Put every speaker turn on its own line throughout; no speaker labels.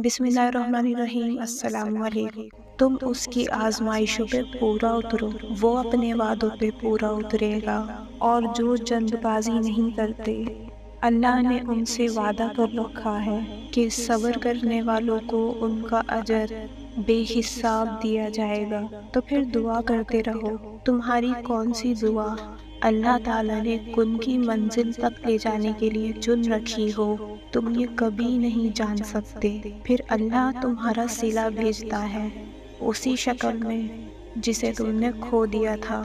بسم اللہ الرحمن الرحیم۔ السلام علیکم۔ تم اس کی آزمائشوں پہ پورا اترو، وہ اپنے وعدوں پہ پورا اترے گا، اور جو جلد بازی نہیں کرتے اللہ نے ان سے وعدہ کر رکھا ہے کہ صبر کرنے والوں کو ان کا اجر بے حساب دیا جائے گا۔ تو پھر دعا کرتے رہو۔ تمہاری کون سی دعا اللہ تعالیٰ نے کن کی منزل تک لے جانے کے لیے چن رکھی ہو، تم یہ کبھی نہیں جان سکتے۔ پھر اللہ تمہارا صلہ بھیجتا ہے اسی شکل میں جسے تم نے کھو دیا تھا۔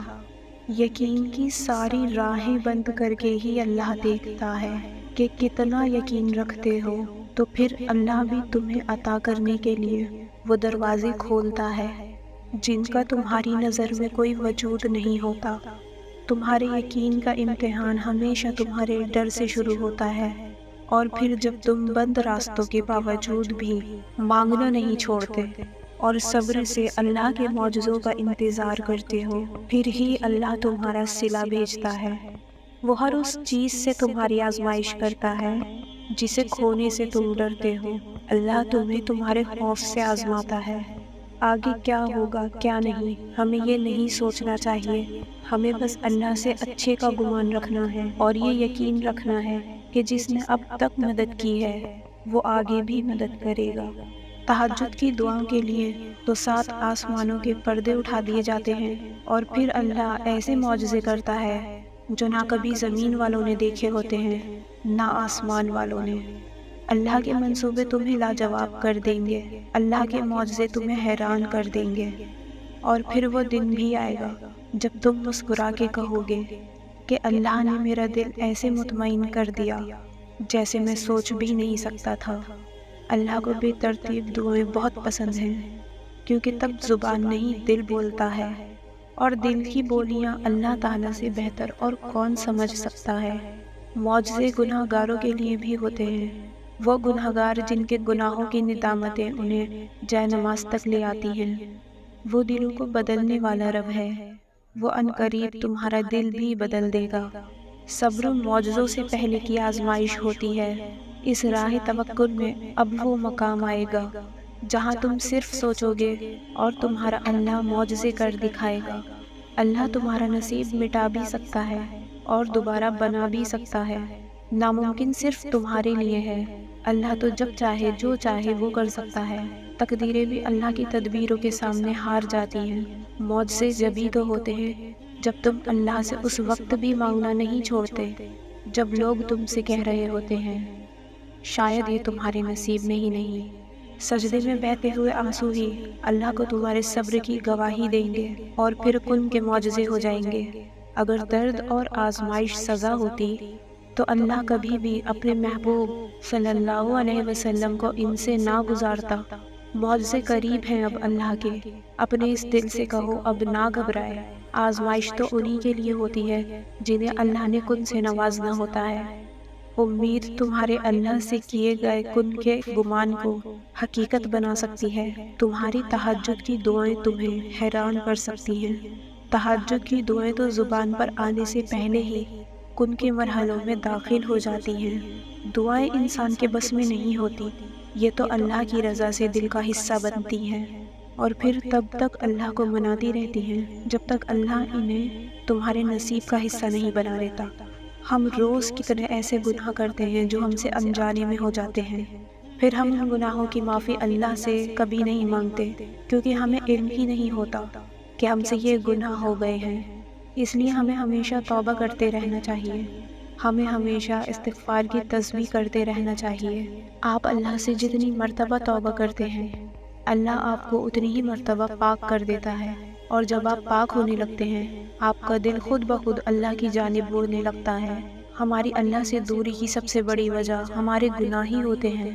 یقین کی ساری راہیں بند کر کے ہی اللہ دیکھتا ہے کہ کتنا یقین رکھتے ہو، تو پھر اللہ بھی تمہیں عطا کرنے کے لیے وہ دروازے کھولتا ہے جن کا تمہاری نظر میں کوئی وجود نہیں ہوتا۔ تمہارے یقین کا امتحان ہمیشہ تمہارے ڈر سے شروع ہوتا ہے، اور پھر جب تم بند راستوں کے باوجود بھی مانگنا نہیں چھوڑتے اور صبر سے اللہ کے معجزوں کا انتظار کرتے ہو، پھر ہی اللہ تمہارا صلہ بھیجتا ہے۔ وہ ہر اس چیز سے تمہاری آزمائش کرتا ہے جسے کھونے سے تم ڈرتے ہو۔ اللہ تمہیں تمہارے خوف سے آزماتا ہے۔ آگے کیا ہوگا کیا نہیں، ہمیں یہ نہیں سوچنا چاہیے۔ ہمیں بس اللہ سے اچھے کا گمان رکھنا ہے، اور یہ یقین رکھنا ہے کہ جس نے اب تک مدد کی ہے وہ آگے بھی مدد کرے گا۔ تہجد کی دعاؤں کے لیے تو 7 آسمانوں کے پردے اٹھا دیے جاتے ہیں، اور پھر اللہ ایسے معجزے کرتا ہے جو نہ کبھی زمین والوں نے دیکھے ہوتے ہیں نہ آسمان والوں نے۔ اللہ کے منصوبے تمہیں لاجواب کر دیں گے، اللہ کے معجزے تمہیں حیران کر دیں گے۔ اور پھر وہ دن بھی آئے گا جب تم مسکرا کے کہو گے کہ اللہ نے میرا دل ایسے مطمئن کر دیا جیسے میں سوچ بھی نہیں سکتا تھا۔ اللہ کو بے ترتیب دعائیں بہت پسند ہیں، کیونکہ تب زبان نہیں دل بولتا ہے، اور دل کی بولیاں اللہ تعالیٰ سے بہتر اور کون سمجھ سکتا ہے۔ معجزے گناہ گاروں کے لیے بھی ہوتے ہیں، وہ گناہ گار جن کے گناہوں کی ندامتیں انہیں جائے نماز تک لے آتی ہیں۔ وہ دلوں کو بدلنے والا رب ہے، وہ عنقریب تمہارا دل بھی بدل دے گا۔ صبر و معجزوں سے پہلے کی آزمائش ہوتی ہے۔ اس راہ توکل میں اب وہ مقام آئے گا جہاں تم صرف سوچو گے اور تمہارا اللہ معجزے کر دکھائے گا۔ اللہ تمہارا نصیب مٹا بھی سکتا ہے اور دوبارہ بنا بھی سکتا ہے۔ ناممکن صرف تمہارے لیے ہے۔ اللہ تو جب چاہے جو چاہے وہ کر سکتا ہے۔ تقدیریں بھی اللہ کی تدبیروں کے سامنے ہار جاتی ہیں۔ معجزے جبھی تو ہوتے ہیں جب تم اللہ سے اس وقت بھی مانگنا نہیں چھوڑتے جب لوگ تم سے کہہ رہے ہوتے ہیں شاید یہ تمہارے نصیب میں ہی نہیں۔ سجدے میں بہتے ہوئے آنسو ہی اللہ کو تمہارے صبر کی گواہی دیں گے، اور پھر کن کے معجزے ہو جائیں گے۔ اگر درد اور آزمائش سزا ہوتی تو اللہ کبھی بھی اپنے محبوب صلی اللہ علیہ وسلم کو ان سے نہ گزارتا۔ معجزے قریب ہیں اب اللہ کے، اپنے اس دل سے کہو اب نہ گھبرائے۔ آزمائش تو انہی کے لیے ہوتی ہے جنہیں اللہ نے کن سے نوازنا ہوتا ہے۔ امید تمہارے اللہ سے کیے گئے کن کے گمان کو حقیقت بنا سکتی ہے۔ تمہاری تہجد کی دعائیں تمہیں حیران کر سکتی ہیں۔ تہجد کی دعائیں تو زبان پر آنے سے پہلے ہی کن کے مرحلوں میں داخل ہو جاتی ہیں۔ دعائیں انسان کے بس میں نہیں ہوتی، یہ تو اللہ کی رضا سے دل کا حصہ بنتی ہیں، اور پھر تب تک اللہ کو مناتی رہتی ہیں جب تک اللہ انہیں تمہارے نصیب کا حصہ نہیں بنا لیتا۔ ہم روز کتنے ایسے گناہ کرتے ہیں جو ہم سے انجانے میں ہو جاتے ہیں، پھر ہم ان گناہوں کی معافی اللہ سے کبھی نہیں مانگتے، کیونکہ ہمیں علم ہی نہیں ہوتا کہ ہم سے یہ گناہ ہو گئے ہیں۔ اس لیے ہمیں ہمیشہ توبہ کرتے رہنا چاہیے، ہمیں ہمیشہ استغفار کی تسبیح کرتے رہنا چاہیے۔ آپ اللہ سے جتنی مرتبہ توبہ کرتے ہیں اللہ آپ کو اتنی ہی مرتبہ پاک کر دیتا ہے، اور جب آپ پاک ہونے لگتے ہیں آپ کا دل خود بخود اللہ کی جانب مڑنے لگتا ہے۔ ہماری اللہ سے دوری کی سب سے بڑی وجہ ہمارے گناہ ہی ہوتے ہیں۔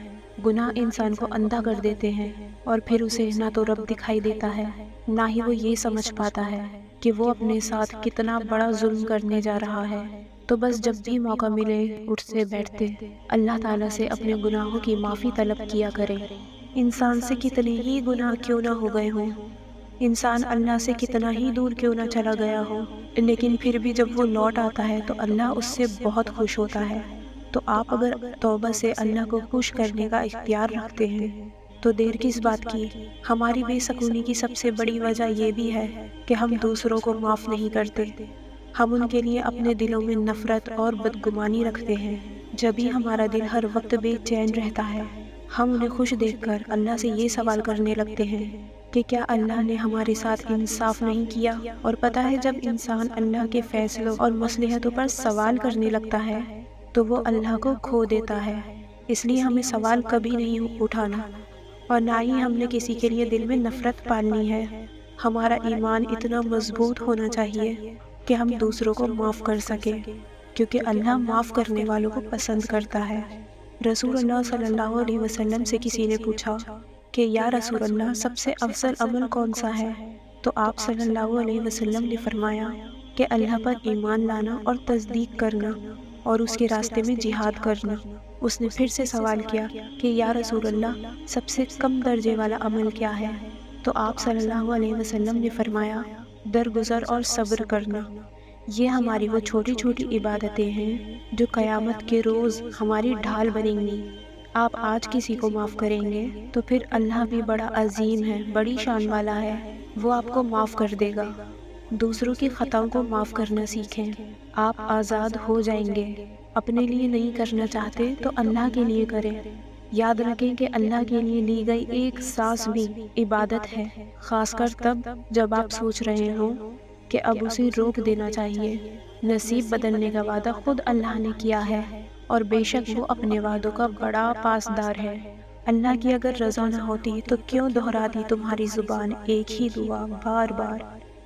گناہ انسان کو اندھا کر دیتے ہیں، اور پھر اسے نہ تو رب دکھائی دیتا ہے نہ ہی وہ یہ سمجھ پاتا ہے کہ وہ اپنے ساتھ کتنا بڑا ظلم کرنے جا رہا ہے۔ تو بس جب بھی موقع ملے اٹھتے بیٹھتے اللہ تعالیٰ سے اپنے گناہوں کی معافی طلب کیا کریں۔ انسان سے کتنے ہی گناہ کیوں نہ ہو گئے ہوں، انسان اللہ سے کتنا ہی دور کیوں نہ چلا گیا ہو، لیکن پھر بھی جب وہ لوٹ آتا ہے تو اللہ اس سے بہت خوش ہوتا ہے۔ تو آپ اگر توبہ سے اللہ کو خوش کرنے کا اختیار رکھتے ہیں تو دیر کس بات کی؟ ہماری بے سکونی کی سب سے بڑی وجہ یہ بھی ہے کہ ہم دوسروں کو معاف نہیں کرتے۔ ہم ان کے لیے اپنے دلوں میں نفرت اور بدگمانی رکھتے ہیں۔ جب ہی ہمارا دل ہر وقت بے چین رہتا ہے، ہم انہیں خوش دیکھ کر اللہ سے یہ سوال کرنے لگتے ہیں کہ کیا اللہ نے ہمارے ساتھ انصاف نہیں کیا؟ اور پتہ ہے جب انسان اللہ کے فیصلوں اور مصلحتوں پر سوال کرنے لگتا ہے تو وہ اللہ کو کھو دیتا ہے۔ اس لیے ہمیں سوال کبھی نہیں اٹھانا، اور نہ ہی ہم نے کسی کے لیے دل میں نفرت پالنی ہے۔ ہمارا ایمان اتنا مضبوط ہونا چاہیے کہ ہم دوسروں کو معاف کر سکیں، کیونکہ اللہ معاف کرنے والوں کو پسند کرتا ہے۔ رسول اللہ صلی اللہ علیہ وسلم سے کسی نے پوچھا کہ یا رسول اللہ، سب سے افضل عمل کون سا ہے؟ تو آپ صلی اللہ علیہ وسلم نے فرمایا کہ اللہ پر ایمان لانا اور تصدیق کرنا اور اس کے راستے میں جہاد کرنا۔ اس نے پھر سے سوال کیا کہ یا رسول اللہ، سب سے کم درجے والا عمل کیا ہے؟ تو آپ صلی اللہ علیہ وسلم نے فرمایا درگزر اور صبر کرنا۔ یہ ہماری وہ چھوٹی چھوٹی عبادتیں ہیں جو قیامت کے روز ہماری ڈھال بنیں گی۔ آپ آج کسی کو معاف کریں گے تو پھر اللہ بھی بڑا عظیم ہے، بڑی شان والا ہے، وہ آپ کو معاف کر دے گا۔ دوسروں کی خطاؤں کو معاف کرنا سیکھیں، آپ آزاد ہو جائیں گے۔ اپنے لیے نہیں کرنا چاہتے تو اللہ کے لیے کریں۔ یاد رکھیں کہ اللہ کے لیے لی گئی ایک سانس بھی عبادت ہے، خاص کر تب جب آپ سوچ رہے ہوں کہ اب اسے روک دینا چاہیے۔ نصیب بدلنے کا وعدہ خود اللہ نے کیا ہے، اور بے شک وہ اپنے وعدوں کا بڑا پاسدار ہے۔ اللہ کی اگر رضا نہ ہوتی تو کیوں دہراتی تمہاری زبان ایک ہی دعا بار بار؟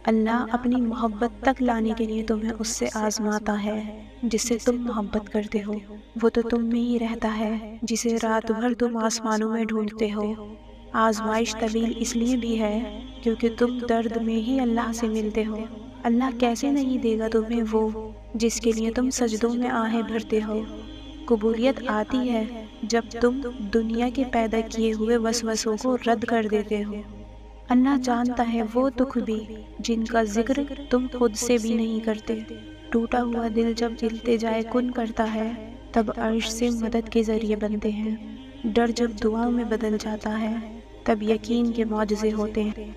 اللہ اپنی محبت تک لانے کے لیے تمہیں اس سے آزماتا ہے جس سے تم محبت کرتے ہو۔ وہ تو تم میں ہی رہتا ہے جسے رات بھر تم آسمانوں میں ڈھونڈتے ہو۔ آزمائش طویل اس لیے بھی ہے کیونکہ تم درد میں ہی اللہ سے ملتے ہو۔ اللہ کیسے نہیں دے گا تمہیں وہ جس کے لیے تم سجدوں میں آہیں بھرتے ہو۔ قبولیت آتی ہے جب تم دنیا کے پیدا کیے ہوئے وسوسوں کو رد کر دیتے ہو۔ اللہ جانتا ہے وہ دکھ بھی جن کا ذکر تم خود سے بھی نہیں کرتے۔ ٹوٹا ہوا دل جب التجائے کن کرتا ہے تب عرش سے مدد کے ذریعے بنتے ہیں۔ ڈر جب دعا میں بدل جاتا ہے تب یقین کے معجزے ہوتے ہیں۔